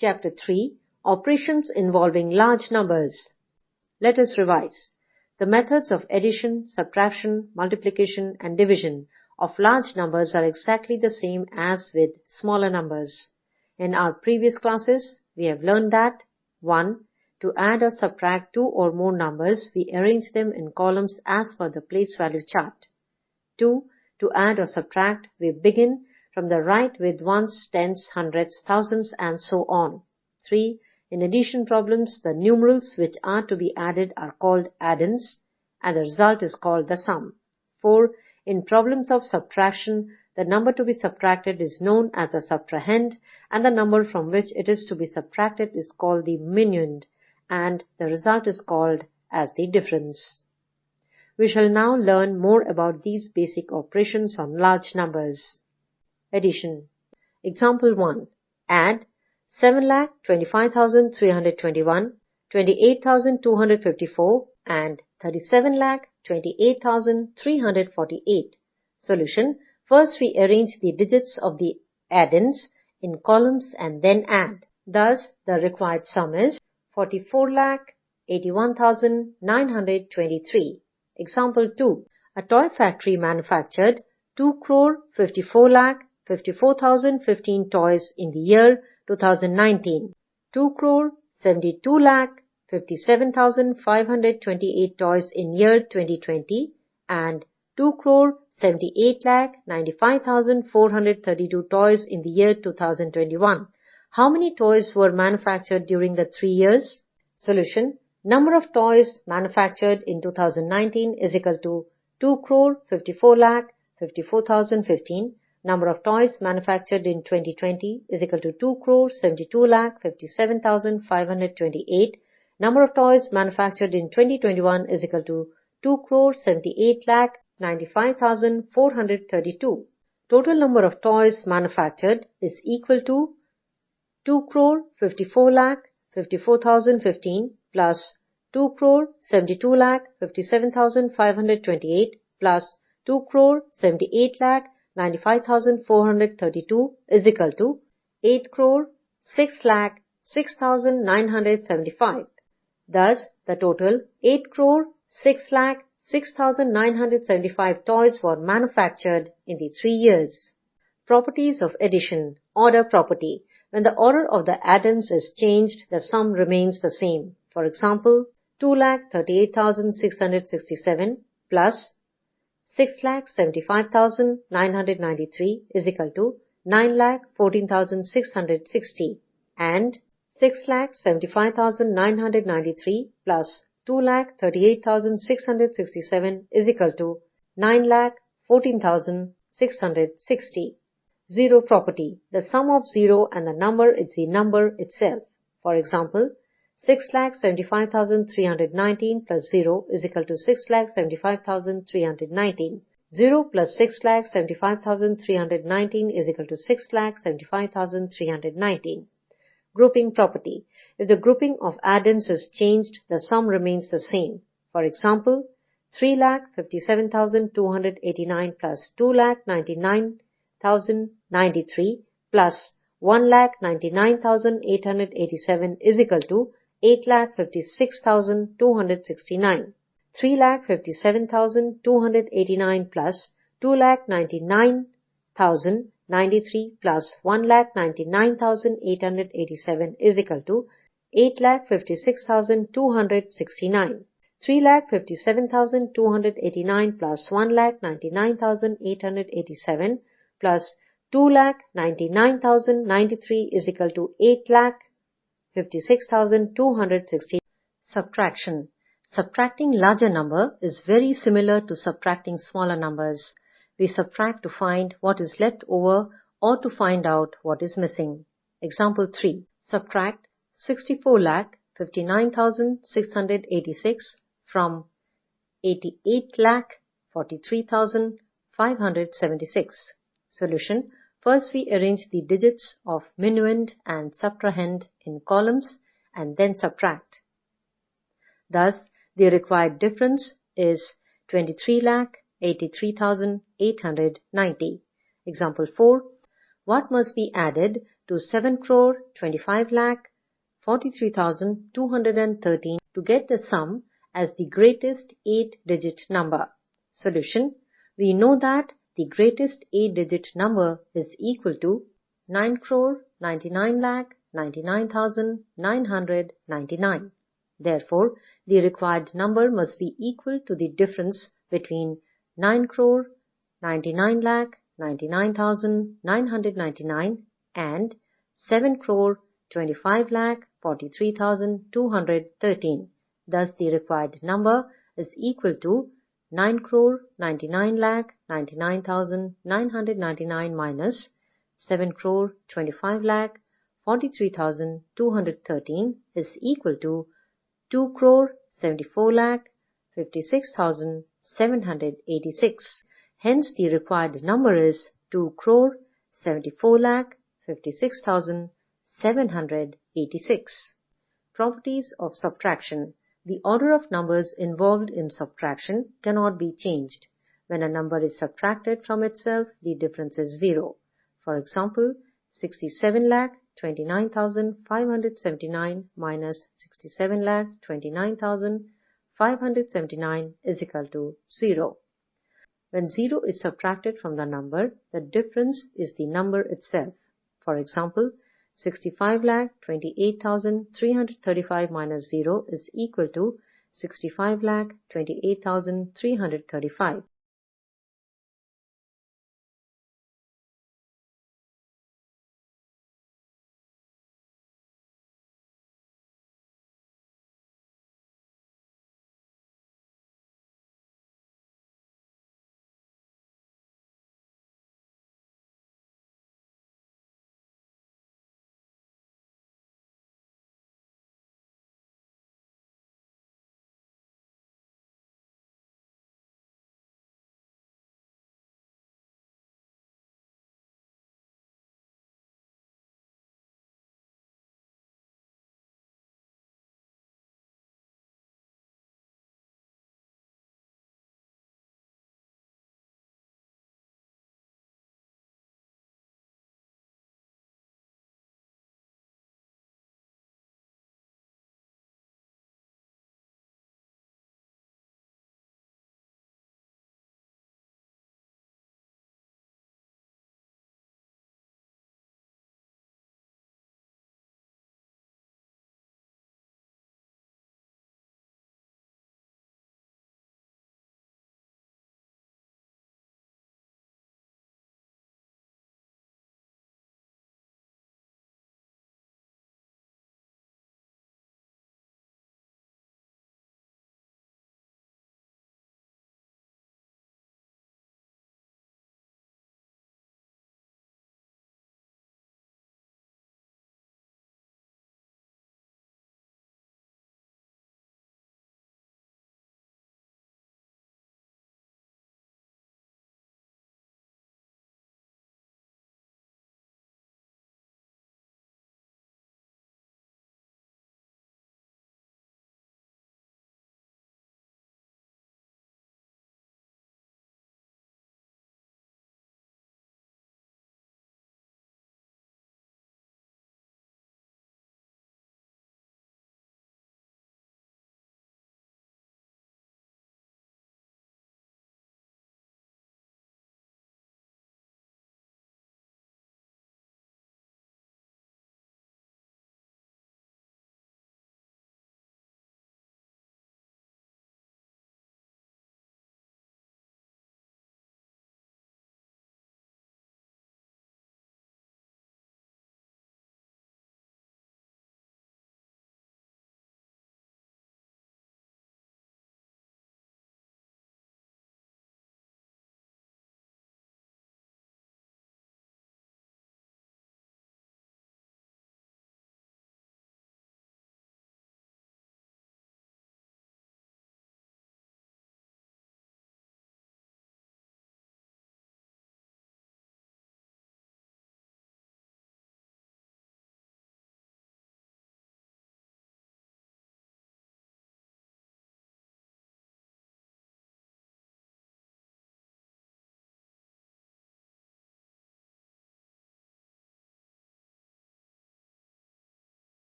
Chapter 3. Operations involving large numbers. Let us revise. The methods of addition, subtraction, multiplication and division of large numbers are exactly the same as with smaller numbers. In our previous classes, we have learned that 1. To add or subtract two or more numbers, we arrange them in columns as per the place value chart. 2. To add or subtract, we begin from the right with ones, tens, hundreds, thousands and so on. 3. In addition problems, the numerals which are to be added are called addends and the result is called the sum. 4. In problems of subtraction, the number to be subtracted is known as the subtrahend and the number from which it is to be subtracted is called the minuend and the result is called as the difference. We shall now learn more about these basic operations on large numbers. Addition. Example 1. Add 7,25,321, 28,254 and 37,28,348. Solution. First we arrange the digits of the addends in columns and then add. Thus, the required sum is 44,81,923. Example 2. A toy factory manufactured 2,54,54,015 toys in the year 2019, 2,72,57,528 toys in year 2020 and 2,78,95,432 toys in the year 2021. How many toys were manufactured during the 3 years? Solution. Number of toys manufactured in 2019 is equal to 2,54,54,015. Number of toys manufactured in 2020 is equal to 2,72,57,528. Number of toys manufactured in 2021 is equal to 2,78,95,432. Total number of toys manufactured is equal to 2,54,54,015 plus 2,72,57,528 plus 2,78,95,432 is equal to 8,06,06,975. Thus, the total 8,06,06,975 toys were manufactured in the 3 years. Properties of addition. Order property. When the order of the addends is changed, the sum remains the same. For example, 2,38,667 plus 6,75,993 is equal to 9,14,660 and 6,75,993 plus 2,38,667 is equal to 9,14,660. Zero property. The sum of 0 and the number is the number itself. For example, 6,75,319 plus 0 is equal to 6,75,319. 0 plus 6,75,319 is equal to 6,75,319. Grouping property. If the grouping of addends is changed, the sum remains the same. For example, 3,57,289 plus 2,99,093 plus 1,99,887 is equal to 8,56,269. 3,57,289 plus 2,99,093 plus 1,99,887 is equal to 8,56,269. 3,57,289 plus 1,99,887 plus 2,99,093 is equal to 8,56,260. Subtraction. Subtracting larger number is very similar to subtracting smaller numbers. We subtract to find what is left over or to find out what is missing. Example 3. Subtract 64,59,686 from 88,43,576. Solution. First we arrange the digits of minuend and subtrahend in columns and then subtract. Thus, the required difference is 23,83,890. Example 4. What must be added to 7 crore 25 lakh 43,213 to get the sum as the greatest 8-digit number. Solution. We know that the greatest 8-digit number is equal to 9 crore 99 lakh 99,999. Therefore, the required number must be equal to the difference between 9 crore 99 lakh 99,999 and 7 crore 25 lakh 43,213. Thus, the required number is equal to 9 crore 99 lakh 99,999 minus 7 crore 25 lakh 43,213 is equal to 2 crore 74 lakh 56,786. Hence, the required number is 2 crore 74 lakh 56,786. Properties of subtraction. The order of numbers involved in subtraction cannot be changed. When a number is subtracted from itself, the difference is 0. For example, 67 lakh 29,579 minus 67 lakh 29,579 is equal to 0. When 0 is subtracted from the number, the difference is the number itself. For example, 65 lakh 28,335 minus 0 is equal to 65 lakh 28,335.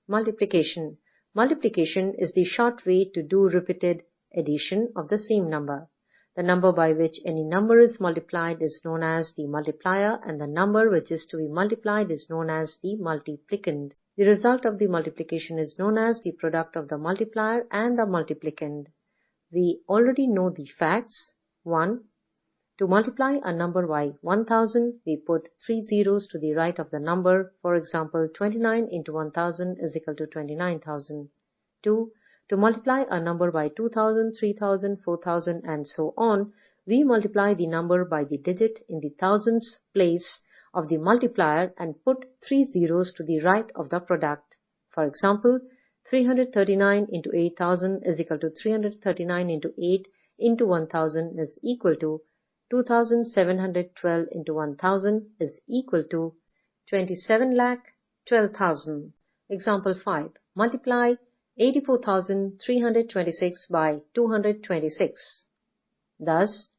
Multiplication. Multiplication is the short way to do repeated addition of the same number. The number by which any number is multiplied is known as the multiplier, and the number which is to be multiplied is known as the multiplicand. The result of the multiplication is known as the product of the multiplier and the multiplicand. We already know the facts. 1. To multiply a number by 1000, we put 3 zeros to the right of the number. For example, 29 into 1000 is equal to 29,000. 2. To multiply a number by 2000, 3000, 4000 and so on, we multiply the number by the digit in the thousands place of the multiplier and put 3 zeros to the right of the product. For example, 339 into 8000 is equal to 339 into 8 into 1000 is equal to 2712 into 1000 is equal to 27,12,000. Example 5. Multiply 84,326 by 226. Thus,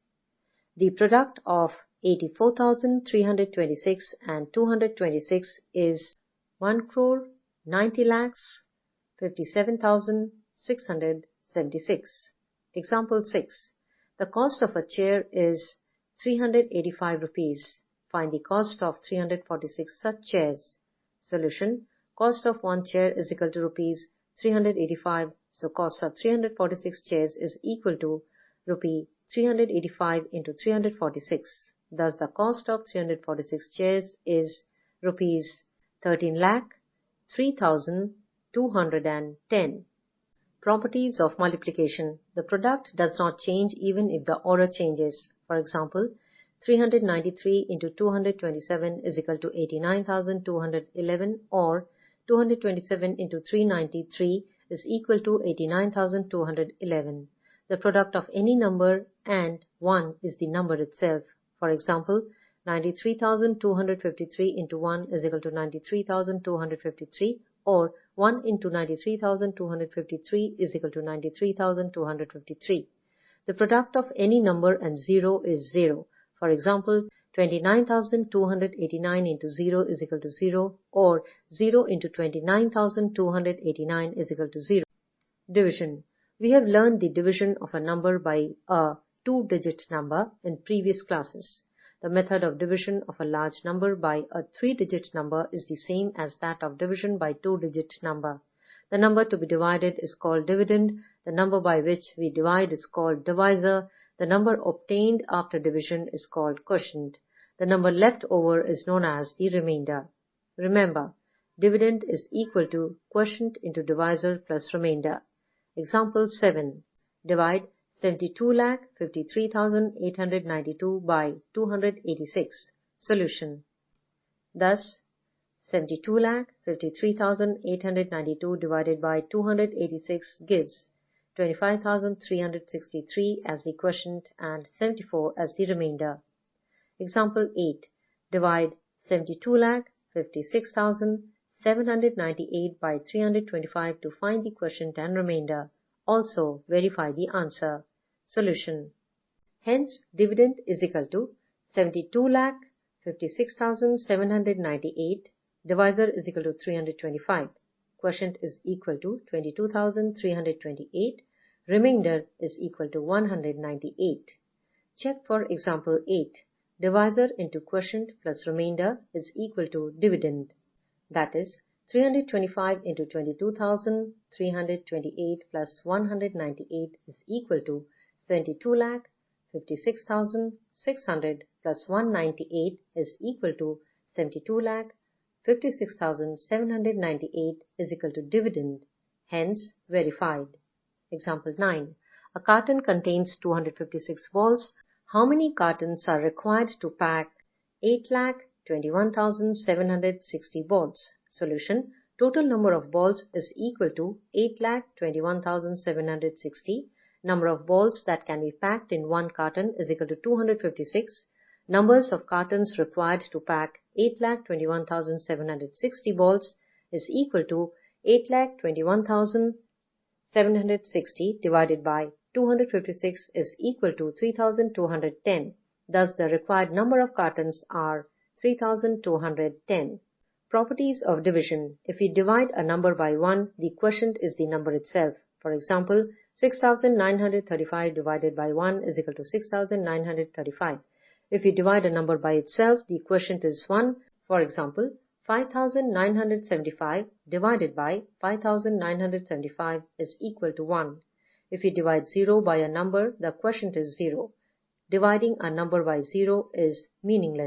the product of 84,326 and 226 is 1,90,57,676. Example 6. The cost of a chair is 385 rupees. Find the cost of 346 such chairs. Solution. Cost of one chair is equal to rupees 385. So cost of 346 chairs is equal to rupee 385 into 346. Thus the cost of 346 chairs is rupees 13,03,210. Properties of multiplication. The product does not change even if the order changes. For example, 393 into 227 is equal to 89,211, or 227 into 393 is equal to 89,211. The product of any number and 1 is the number itself. For example, 93,253 into 1 is equal to 93,253, or 1 into 93,253 is equal to 93,253. The product of any number and 0 is 0. For example, 29,289 into 0 is equal to 0, or 0 into 29,289 is equal to 0. Division. We have learned the division of a number by a 2-digit number in previous classes. The method of division of a large number by a 3-digit number is the same as that of division by 2-digit number. The number to be divided is called dividend. The number by which we divide is called divisor. The number obtained after division is called quotient. The number left over is known as the remainder. Remember, dividend is equal to quotient into divisor plus remainder. Example 7. Divide 72,53,892 by 286. Solution. Thus, 72,53,892 divided by 286 gives 25,363 as the quotient and 74 as the remainder. Example 8. Divide 72,56,798 by 325 to find the quotient and remainder. Also, verify the answer. Solution. Hence, dividend is equal to 72,56,798. Divisor is equal to 325. Quotient is equal to 22,328. Remainder is equal to 198. Check for example 8. Divisor into quotient plus remainder is equal to dividend. That is, 325 into 22,328 plus 198 is equal to 72,56,600 plus 198 is equal to 72,56,798 is equal to dividend. Hence, verified. Example 9. A carton contains 256 balls. How many cartons are required to pack 8,21,760 balls? Solution. Total number of balls is equal to 8,21,760. Number of balls that can be packed in one carton is equal to 256. Numbers of cartons required to pack 8,21,760 balls is equal to 8,21,760 divided by 256 is equal to 3,210. Thus, the required number of cartons are 3,210. Properties of division. If we divide a number by 1, the quotient is the number itself. For example, 6935 divided by 1 is equal to 6935. If we divide a number by itself, the quotient is 1. For example, 5975 divided by 5975 is equal to 1. If we divide 0 by a number, the quotient is 0. Dividing a number by 0 is meaningless.